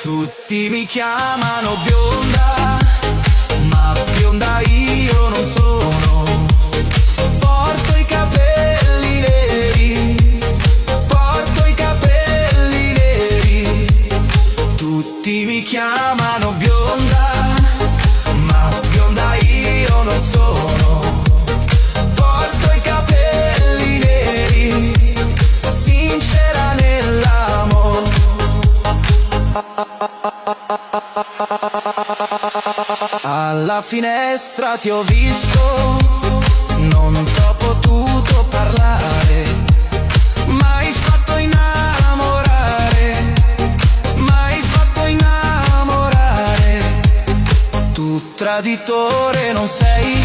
Tutti mi chiamano bionda, ma bionda io non sono. Porto i capelli neri, porto i capelli neri. Tutti mi chiamano bionda, ma bionda io non sono. Porto i capelli neri, sincera nell'amore. Alla finestra ti ho visto, non t'ho potuto parlare, m'hai fatto innamorare, m'hai fatto innamorare. Tu traditore non sei,